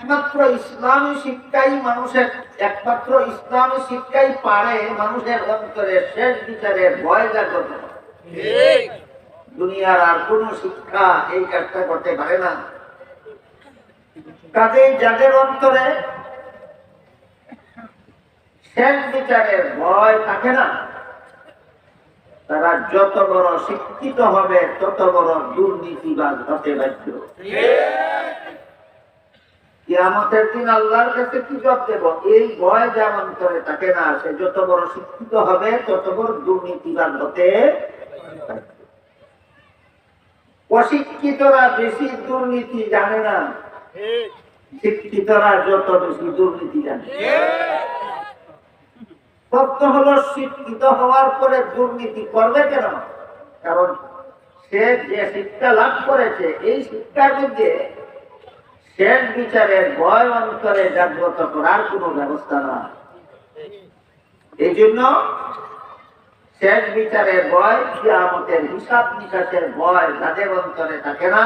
একমাত্র ইসলামী শিক্ষাই মানুষের একমাত্র ইসলামী শিক্ষাই পারে মানুষের অন্তরে শেষ বিচারের ভয় জাগ্রত করে। দুনিয়ার আর কোন শিক্ষা এই কাজটা করতে পারে না। কাজেই যাদের অন্তরে শেষ বিচারের ভয় থাকে না, তারা যত বড় শিক্ষিত হবে তত বড় দুর্নীতিবাজ হতে বাধ্য। কিয়ামতের দিন আল্লাহর কাছে কি জবাব দেব? এই ভয় যার অন্তরে থাকে না, সে যত বড় শিক্ষিত হবে তত বড় দুর্নীতিবাজ হতে বাধ্য। অশিক্ষিতরা বেশি দুর্নীতি জানে না, শিক্ষিতরা যত বেশি দুর্নীতি জানে। প্রশ্ন হলো, শিক্ষিত হওয়ার পরে দুর্নীতি করবে কেন? কারণ সে যে শিক্ষা লাভ করেছে, এই শিক্ষার মধ্যে শেষ বিচারের ভয় অন্তরে জাগ্রত করার কোন ব্যবস্থা না। এই জন্য শেষ বিচারের ভয়, কিয়ামতের হিসাব নিকাশের ভয় যাদের অন্তরে থাকে না,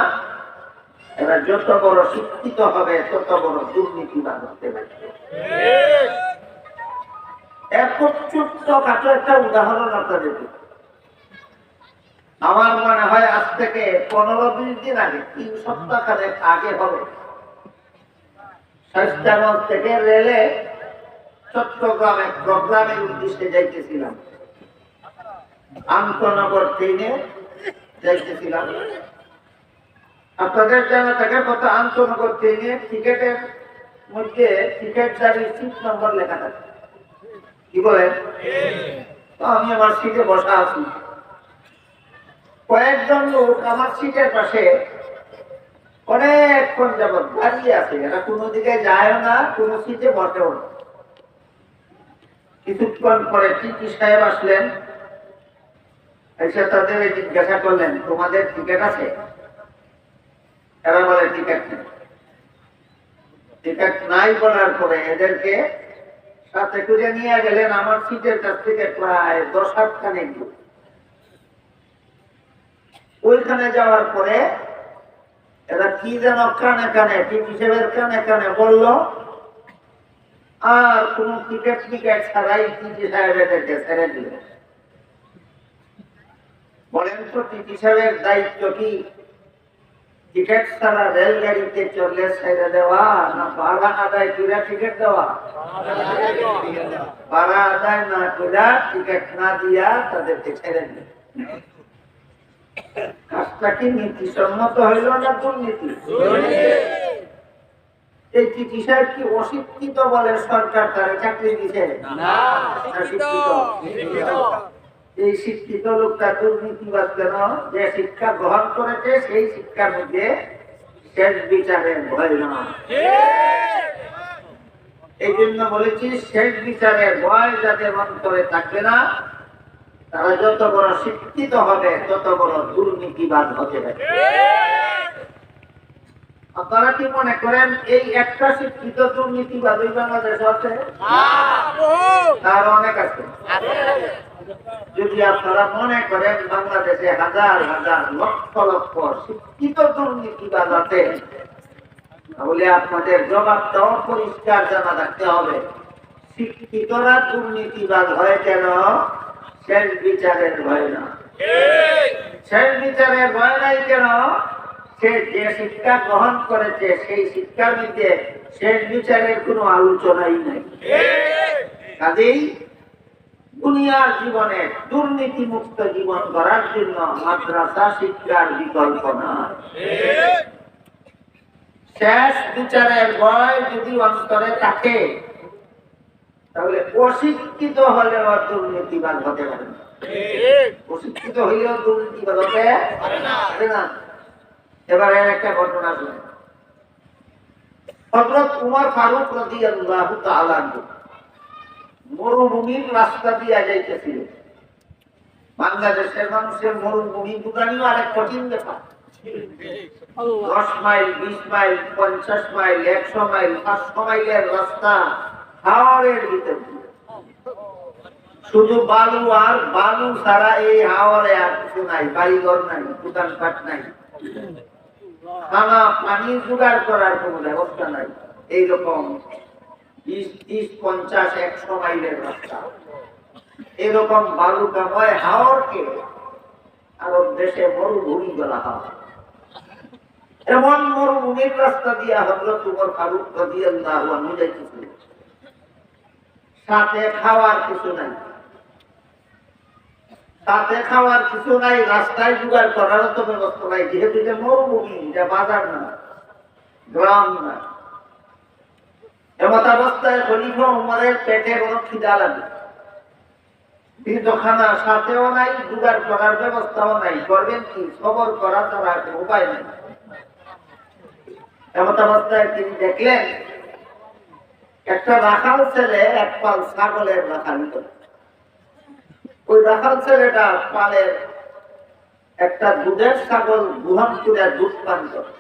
এরা যত বড় শিক্ষিত হবে তত বড় দুর্নীতিবাজ হতে পারবে। খুব ছোট্ট কাটো একটা উদাহরণ আপনাদের দিই। আমার মনে হয় আজ থেকে 15-20 দিন আগে, 3 সপ্তাহ খানেক আগে হবে, শাইস্তাগঞ্জ থেকে রেলে চট্টগ্রামে প্রোগ্রামের উদ্দেশ্যে যাইতেছিলাম। আন্তনগর ট্রেনে যাইতেছিলাম। আপনাদের জানা থাকে কত, আন্তনগর ট্রেনে টিকেটের মধ্যে টিকেটদারির সিট নম্বর লেখা থাকে, কি বলেন? তো আমি আমার সিটে বসা আছি, কয়েকজন লোক আমার সিটের পাশে অনেকক্ষণ যাবৎ দাঁড়িয়ে আছে। এরা কোনো দিকে যায় না, কোনো সিটে বসেও না। কিছুক্ষণ পরে টিটি সাহেব আসলেন, এসে তাদের জিজ্ঞাসা করলেন, তোমাদের টিকেট আছে? এরা বলে টিকেট নেই। টিকেট নাই বলার পরে এদেরকে সাথে করে নিয়ে গেলেন আমার সিটের কাছ থেকে প্রায় 10 হাত খানেক দূর। ওইখানে যাওয়ার পরে এরা কি যেন কানে কানে, টিটি সাহেবের কানে কানে বলল, আর কোন টিকেট ছাড়াই টিটি সাহেব এদেরকে ছেড়ে দিল। বলেন তো, টিটি সাহেবের দায়িত্ব কি টিকেট ছাড়া রেলগাড়িতে চললে ছেড়ে দেওয়া, না ভাড়া আদায় করে টিকিট দেওয়া? ভাড়া আদায় না করে টিকিট না দিয়া তাদেরকে ছেড়ে দেয়। কাজটা কি নীতিসম্মত হইল না দুর্নীতি? এই টিটি সাহেব কি অশিক্ষিত বলে সরকার তার চাকরি দিছে? এই শিক্ষিত লোকটা দুর্নীতিবাদ কেন? যে শিক্ষা গ্রহণ করেছে সেই শিক্ষার মধ্যে শেষ বিচারের ভয় না। এই জন্য বলেছি, শেষ বিচারের ভয় যাদের অন্তরে থাকবে না, তারা যত বড় শিক্ষিত হবে তত বড় দুর্নীতিবাদ হতে পারে। আপনারা কি মনে করেন এই একটা শিক্ষিত দুর্নীতিবাদ ওই বাংলাদেশ আছে? তার অনেক আছে। যদি আপনারা মনে করেন বাংলাদেশে হাজার হাজার লক্ষ লক্ষ শিক্ষিত দুর্নীতিবাদ আছে, তাহলে আপনাদের জবাবটাও পরিষ্কার জানা রাখতে হবে। শিক্ষিতরা দুর্নীতিবাদ হয় কেন? শেষ বিচারের ভয় না। শেষ বিচারের ভয় নাই কেন? সে যে শিক্ষা গ্রহণ করেছে সেই শিক্ষার মধ্যে শেষ বিচারের কোনো আলোচনাই নাই। কাজেই দুনিয়ার জীবনে দুর্নীতি মুক্ত জীবন গড়ার জন্য মাদ্রাসা শিক্ষার বিকল্প না। শেষ বিচারের ভয় যদি অন্তরে থাকে, তাহলে অশিক্ষিত হলেও দুর্নীতিবাদ হতে পারে না। অশিক্ষিত হইলেও দুর্নীতিবাদ হতে পারে না। এবারে একটা ঘটনা শুনে। হযরত উমর ফারুক রাদিয়াল্লাহু তাআলা আনহু মরুভূমির রাস্তা দিয়ে যাইতেছিল। বাংলাদেশের মানুষের মরুভূমি বুঝানিও আরেক কঠিন ব্যাপার। 10 মাইল, 20 মাইল, 50 মাইল, 100 মাইল, 500 মাইলের রাস্তা হাওরের ভিতর, শুধু বালু আর বালু ছাড়া এই হাওরে আর কিছু নাই, বাড়িঘর নাই, দোকানপাট নাই, খানা পানি জোগাড় করার কোনো ব্যবস্থা নাই। এইরকম 20-30-50-100 মাইলের রাস্তা, এরকম বালুকাময় হাওরকে আরব দেশে মরুভূমি বলা হয়। এমন মরুভূমির রাস্তা দিয়া হযরত উমর ফারুক রাদিয়াল্লাহু আনহু যাইতেছিল, সাথে খাওয়ার কিছু নাই, সাথে খাওয়ার কিছু নাই, রাস্তায় জোগাড় করার তো ব্যবস্থা নাই, যেহেতু এটা মরুভূমি, এটা বাজার না, গ্রাম না। এমত অবস্থায় খলিফা উমরের পেটে কোনো খিদা লাগে, কিন্তু খানা সাথেও নাই, জোগাড় করার ব্যবস্থাও নাই, করবেন কি? সবর করা ছাড়া কোনো উপায় নাই। এমত অবস্থায় তিনি দেখলেন একটা রাখাল ছেলে এক পাল ছাগলের রাখালি করে। ওই রাখাল ছেলেটা পালের একটা দুধের ছাগল দুহান করে দুধ পান করে।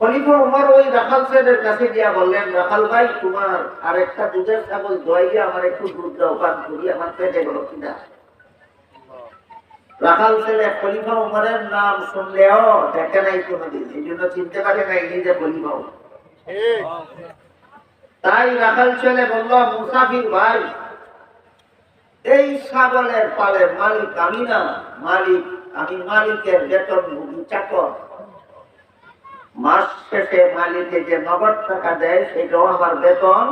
খলিফা উমর ওই রাখাল ছেলের কাছে গিয়া বললেন, রাখাল ভাই, তোমার আর একটা দুধের ছাগল দোয়াইয়ে আমার একটু দুধ দাও, পান করি, আমার পেটে গেল কিনা। রাখাল ছেলে খলিফা উমরের নাম শুনলেও দেখে নাই কোনোদিন, এই জন্য চিনতে পারে নাই নিজে খলিফা। তাই রাখাল ছেলে বলল, মুসাফির ভাই, এই ছাগলের পালের মালিক আমি না, মালিক আমি, মালিকের বেতনভোগী চাকর। মাস শেষে মালিকে যে নগদ টাকা দেয় সেটাও আমার বেতন।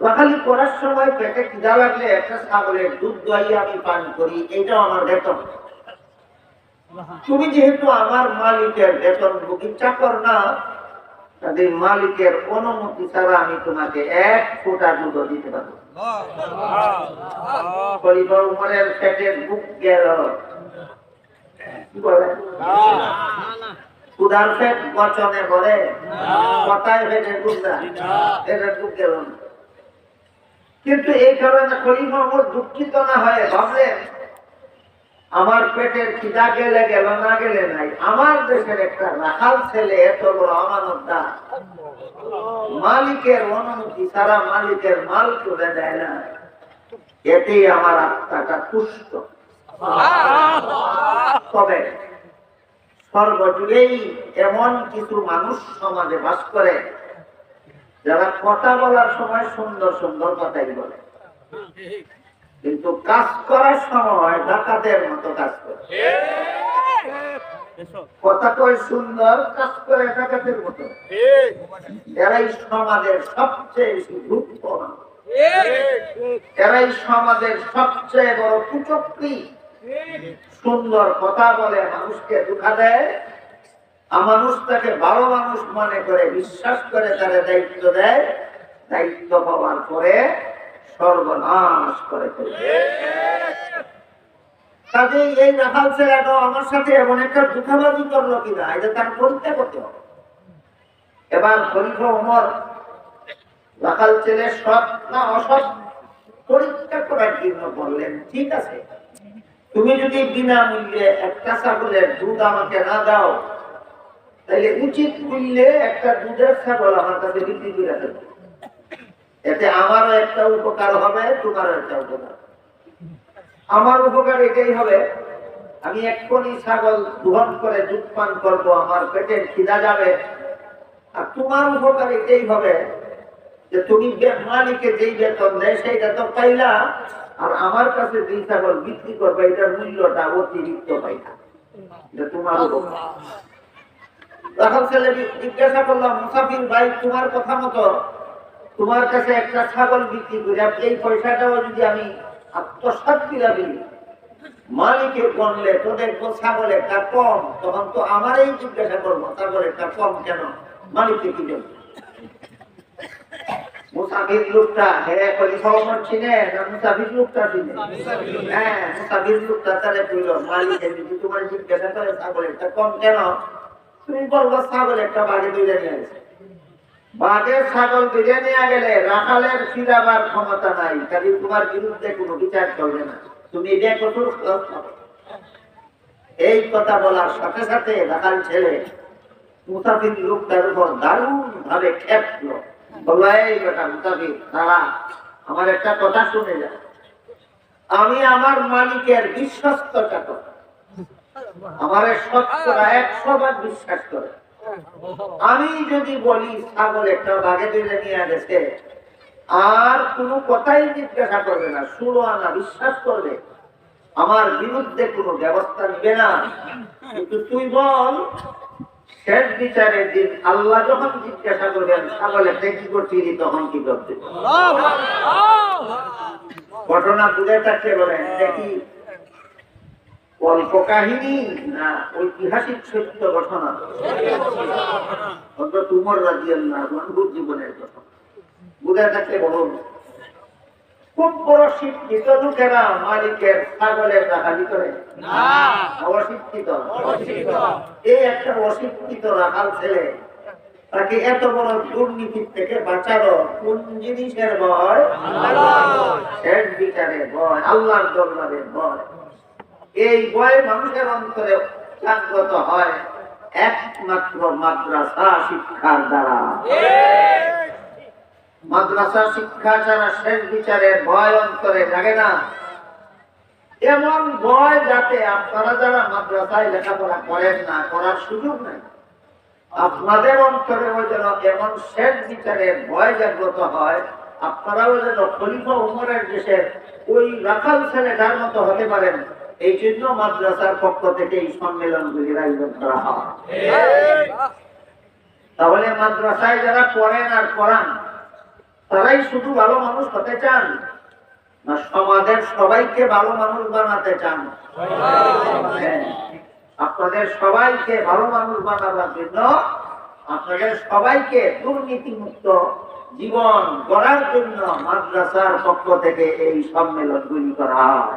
রাখালি করার সময় পেটে খিদা লাগলে একটা ছাগলের দুধ দোয়াইয়ে আমি পান করি, এইটাও আমার বেতন। তুমি যেহেতু আমার মালিকের বেতনভোগী চাকর না, তাদের মালিকের অনুমতি ছাড়া আমি তোমাকে 1 ফোঁটা দুধ দিতে পারবো। খলিফা উমরের পেটের বুক গেল, কি বলে ক্ষুধার পেট বচনে বলে, কথায় পেটের বুক না, পেটের বুক গেল। কিন্তু এই কারণে খলিফা উমর দুঃখিত না হয়ে ভাবলেন, আমার পেটের খিদা গেলে গেল, না গেলে নাই, আমার দেশের একটা রাখাল ছেলে এত বড় আমানতদার, মালিকের অনুমতি ছাড়া মালিকের মাল তুলে দেয় না, এতেই আমার আত্মাটা তুষ্ট। তবে সর্বজুড়েই এমন কিছু মানুষ সমাজে বাস করে যারা কথা বলার সময় সুন্দর সুন্দর কথাই বলে, কিন্তু কাজ করার সময় ডাকাতের মতো কাজ করে। কথা কয় সুন্দর, কাজ করে ডাকাতের মতো। এরাই সমাজের সবচেয়ে বেশি গুরুত্বপূর্ণ, এরাই সমাজের সবচেয়ে বড় কুচক্রী। সুন্দর কথা বলে মানুষকে ধোঁকা দেয়, মানুষ তাকে ভালো মানুষ মনে করে বিশ্বাস করে, তারা দায়িত্ব দেয়, দায়িত্ব পাওয়ার পরে সর্বনাশ করে ফেলে। কাজেই এই রাখাল ছেলেটা আমার সাথে এমন একটা ধোঁকাবাজি করলো কিনা, এটা তার পরীক্ষা করতে হবে। এবার খলিফা উমর রাখাল ছেলে সৎ না অসৎ পরীক্ষা করার জন্য বললেন, ঠিক আছে, তুমি যদি বিনামূল্যে একটা ছাগলের দুধ আমাকে না দাও, তাহলে উচিত মূল্যে একটা দুধের ছাগল আমার কাছে বিক্রি করে দেবে, এতে আমারও একটা উপকার হবে, তোমারও একটা উপকার। আমার উপকার এটাই হবে, আমি এক্ষুনি ছাগল দোহন করে দুধ পান করবো, আমার পেটের খিদা যাবে। আর তোমার উপকার এটাই হবে যে তুমি মালিকে যেই বেতন দেয় সেইটা তো পাইলা, আর আমার কাছে যেই ছাগল বিক্রি করবে এটার মূল্যটা অতিরিক্ত পাইলা, এটা তোমার উপকার। রাখাল ছেলে জিজ্ঞাসা করলাম, মুসাফির ভাই, তোমার কথা মতো তোমার কাছে একটা ছাগল বিক্রি করে এই পয়সাটাও যদি আমি আত্মসাৎ করে দিই, মালিকে বললে তো দেখবো ছাগল একটা কম, তখন তো আমারই জিজ্ঞাসা করবো ছাগল একটা কম কেন, মালিককে কি দেব? মুসাফির লোকটা খলিফা উমর চিনে না মুসাফির লোকটা চিনে? হ্যাঁ, মুসাফির লোকটা তারে কইল, মালিকে যদি তোমার জিজ্ঞাসা করে ছাগল একটা কম কেন, তুমি বলবো ছাগল একটা বাড়ি ধরে নিয়ে গেছে। বাঘের ছাগল ধরে নিয়ে গেলে রাখালের ফিরাবার ক্ষমতা নাই, কাজে তোমার বিরুদ্ধে কোনো বিচার করবে না, তুমি এটা কঠোর। এই কথা বলার সাথে সাথে রাখাল ছেলে মুসাফির লোকটার উপর দারুণ ভাবে খেপলো, বলল, এই বেটা মুসাফির, দাঁড়া, আমার একটা কথা শুনে যা, আমি আমার মালিকের বিশ্বস্ত চাকর, আমার 100% বিশ্বাস করে, আমি যদি বলি ছাগল একটা বাঘে ধরে নিয়ে গেছে, আর কোনো কথাই জিজ্ঞাসা করবে না, শুনো না, বিশ্বাস করবে, আমার বিরুদ্ধে কোনো ব্যবস্থা নিবে না। কিন্তু তুই বল, শেষ বিচারের দিন আল্লাহ যখন জিজ্ঞাসা করবেন ছাগলে কি করছিলি, তখন কি করতে? ঘটনা বুঝে থাকতে বলেন, দেখি কল্প কাহিনী না ঐতিহাসিক সত্য ঘটনা? তুমর রাদিয়াল্লাহু আনহু জীবনের ঘটনা বুঝে থাকতে বলুন। খুব বড় শিক্ষিত লোকেরা মালিকের ছাগলের ডাকাতি করে না, অশিক্ষিত। এই একটা অশিক্ষিত রাখাল ছেলে, তাকে এত বড় দুর্নীতি থেকে বাঁচালো কোন জিনিসের ভয়? শেষ বিচারের ভয়, আল্লাহর দরবারের ভয়। এই ভয় মানুষের অন্তরে জাগ্রত হয় একমাত্র মাদ্রাসা শিক্ষার দ্বারা। মাদ্রাসা শিক্ষা ছাড়া শেষ বিচারের ভয় অন্তরে জাগে না। এমন ভয় যাতে আপনারা যারা মাদ্রাসায় লেখাপড়া করেন না, করার সুযোগ নেই, আপনাদের অন্তরে যেন এমন শেষ বিচারের ভয় জাগ্রত হয়, আপনারাও যেন খলিফা উমরের দেশের ওই রাখাল ছেলেটার মতো হতে পারেন। এই জন্য মাদ্রাসার পক্ষ থেকে এই সম্মেলনগুলির আয়োজন করা হয়। তাহলে মাদ্রাসায় যারা পড়েন আর পড়ান, তারাই শুধু ভালো মানুষ হতে চান না সমাজের সবাইকে ভালো মানুষ বানাতে চান? আপনাদের সবাইকে ভালো মানুষ বানাবার জন্য, আপনাদের সবাইকে দুর্নীতিমুক্ত জীবন গড়ার জন্য মাদ্রাসার পক্ষ থেকে এই সম্মেলনগুলি করা হয়।